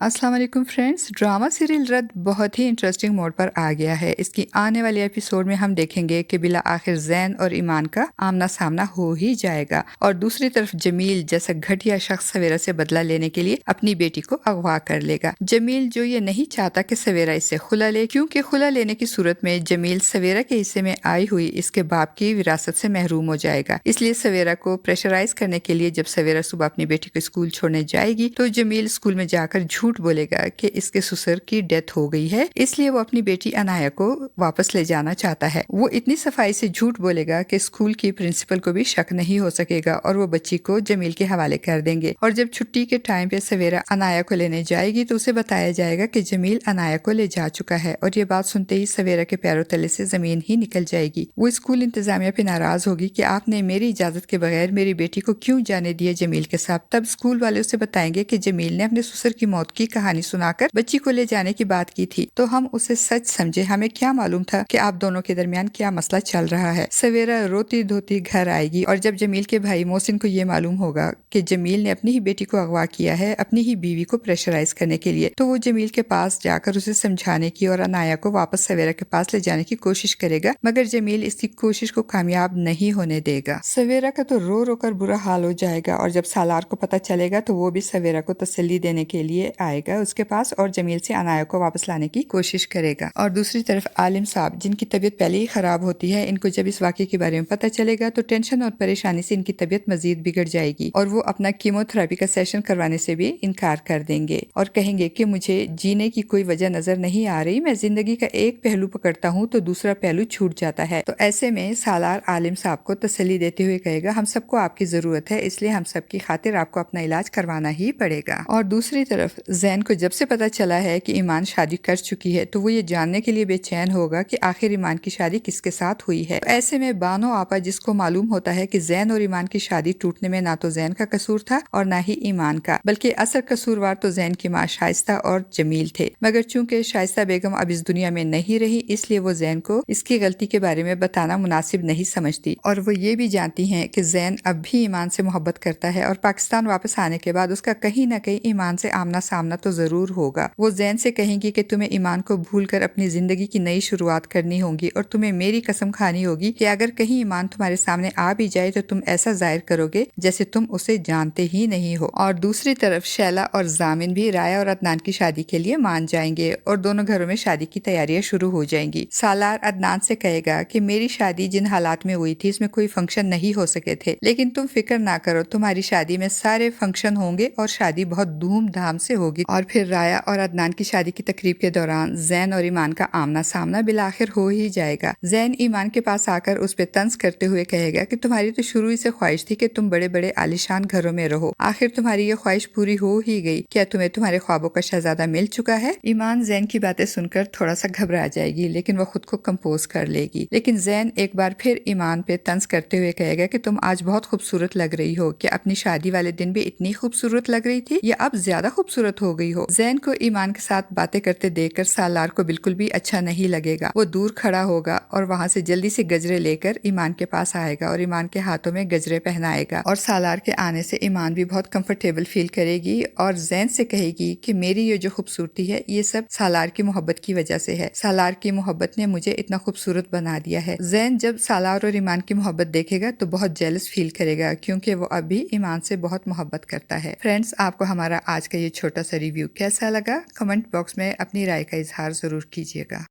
अस्सलाम वालेकुम friends. Drama serial रद्द बहुत ही इंटरेस्टिंग मोड पर आ गया है। इसकी आने वाले एपिसोड में हम देखेंगे कि बिला आखिर जैन और ईमान का आमना सामना हो ही जाएगा और दूसरी तरफ जमील जैसा घटिया शख्स सवेरा से बदला लेने के लिए अपनी बेटी को अगवा कर लेगा। जमील जो ये नहीं चाहता कि सवेरा इससे खुला ले, क्योंकि खुला लेने की सूरत में जमील सवेरा के हिस्से में आई हुई इसके बाप की विरासत से महरूम हो जाएगा। इसलिए सवेरा को प्रेशराइज करने के लिए जब सवेरा सुबह अपनी बेटी को स्कूल छोड़ने जाएगी तो जमील स्कूल में जाकर झूठ बोलेगा कि इसके ससुर की डेथ हो गई है, इसलिए वो अपनी बेटी अनाया को वापस ले जाना चाहता है। वो इतनी सफाई से झूठ बोलेगा कि स्कूल की प्रिंसिपल को भी शक नहीं हो सकेगा और वो बच्ची को जमील के हवाले कर देंगे। और जब छुट्टी के टाइम पे सवेरा अनाया को लेने जाएगी तो उसे बताया जाएगा कि जमील अनाया को ले जा चुका है और ये बात सुनते ही सवेरा के पैरों तले से जमीन ही निकल जाएगी। वो स्कूल इंतजामिया पे नाराज होगी कि आपने मेरी इजाजत के बगैर मेरी बेटी को क्यों जाने दिया जमील के साथ। तब स्कूल वाले उसे बताएंगे कि जमील ने अपने ससुर की मौत की कहानी सुनाकर बच्ची को ले जाने की बात की थी, तो हम उसे सच समझे, हमें क्या मालूम था कि आप दोनों के दरमियान क्या मसला चल रहा है। सवेरा रोती धोती घर आएगी और जब जमील के भाई मोहसिन को ये मालूम होगा कि जमील ने अपनी ही बेटी को अगवा किया है अपनी ही बीवी को प्रेशराइज करने के लिए, तो वो जमील के पास जाकर उसे समझाने की और अनाया को वापस सवेरा के पास ले जाने की कोशिश करेगा, मगर जमील इसकी कोशिश को कामयाब नहीं होने देगा। सवेरा का तो रो रो कर बुरा हाल हो जाएगा और जब सालार को पता चलेगा तो वो भी सवेरा को तसल्ली देने के लिए आएगा उसके पास और जमील से अनाया को वापस लाने की कोशिश करेगा। और दूसरी तरफ आलिम साहब, जिनकी तबीयत पहले ही खराब होती है, इनको जब इस वाक़े के बारे में पता चलेगा तो टेंशन और परेशानी से इनकी तबीयत मजीद बिगड़ जाएगी और वो अपना कीमोथेरेपी का सेशन करवाने से भी इनकार कर देंगे और कहेंगे कि मुझे जीने की कोई वजह नजर नहीं आ रही, मैं जिंदगी का एक पहलू पकड़ता हूँ तो दूसरा पहलू छूट जाता है। तो ऐसे में सालार आलिम साहब को तसल्ली देते हुए कहेगा, हम सबको आपकी जरूरत है, इसलिए हम सबकी खातिर आपको अपना इलाज करवाना ही पड़ेगा। और दूसरी तरफ जैन को जब से पता चला है कि ईमान शादी कर चुकी है तो वो ये जानने के लिए बेचैन होगा कि आखिर ईमान की शादी किसके साथ हुई है। तो ऐसे में बानो आपा, जिसको मालूम होता है कि जैन और ईमान की शादी टूटने में ना तो जैन का कसूर था और ना ही ईमान का, बल्कि असल कसूरवार तो जैन की माँ शाइस्ता और जमील थे, मगर चूंकि शाइस्ता बेगम अब इस दुनिया में नहीं रही इसलिए वो जैन को इसकी गलती के बारे में बताना मुनासिब नहीं समझती और वो ये भी जानती हैं कि जैन अब भी ईमान से मोहब्बत करता है और पाकिस्तान वापस आने के बाद उसका कहीं ना कहीं ईमान से आमना सामना तो जरूर होगा। वो जैन से कहेंगी कि तुम्हें ईमान को भूलकर अपनी जिंदगी की नई शुरुआत करनी होगी और तुम्हें मेरी कसम खानी होगी कि अगर कहीं ईमान तुम्हारे सामने आ भी जाए तो तुम ऐसा जाहिर करोगे जैसे तुम उसे जानते ही नहीं हो। और दूसरी तरफ शैला और जामिन भी राया और अदनान की शादी के लिए मान जाएंगे और दोनों घरों में शादी की तैयारियां शुरू हो जाएंगी। सालार अदनान से कहेगा कि मेरी शादी जिन हालात में हुई थी इसमें कोई फंक्शन नहीं हो सके थे, लेकिन तुम फिक्र ना करो, तुम्हारी शादी में सारे फंक्शन होंगे और शादी बहुत धूमधाम से होगी। और फिर राया और अदनान की शादी की तकरीब के दौरान जैन और ईमान का आमना सामना बिलाखिर हो ही जाएगा। जैन ईमान के पास आकर उस पे तंज करते हुए कहेगा कि तुम्हारी तो शुरू ही से ख्वाहिश थी कि तुम बड़े बड़े आलिशान घरों में रहो, आखिर तुम्हारी ये ख्वाहिश पूरी हो ही गई, क्या तुम्हें तुम्हारे ख्वाबों का शहजादा मिल चुका है। ईमान जैन की बातें सुनकर थोड़ा सा घबरा जाएगी लेकिन वो खुद को कंपोज कर लेगी। लेकिन जैन एक बार फिर ईमान पे तंज करते हुए कहेगा कि तुम आज बहुत खूबसूरत लग रही हो, क्या अपनी शादी वाले दिन भी इतनी खूबसूरत लग रही थी या अब ज्यादा खूबसूरत हो गई हो। जैन को ईमान के साथ बातें करते देखकर सालार को बिल्कुल भी अच्छा नहीं लगेगा। वो दूर खड़ा होगा और वहाँ से जल्दी से गजरे लेकर ईमान के पास आएगा और ईमान के हाथों में गजरे पहनाएगा और सालार के आने से ईमान भी बहुत कंफर्टेबल फील करेगी और जैन से कहेगी कि मेरी ये जो खूबसूरती है ये सब सालार की मोहब्बत की वजह से है, सालार की मोहब्बत ने मुझे इतना खूबसूरत बना दिया है। जैन जब सालार और ईमान की मोहब्बत देखेगा तो बहुत जेलस फील करेगा क्योंकि वो अभी ईमान से बहुत मोहब्बत करता है। फ्रेंड्स, आपको हमारा आज का ये छोटा सा रिव्यू कैसा लगा? कमेंट बॉक्स में अपनी राय का इजहार जरूर कीजिएगा।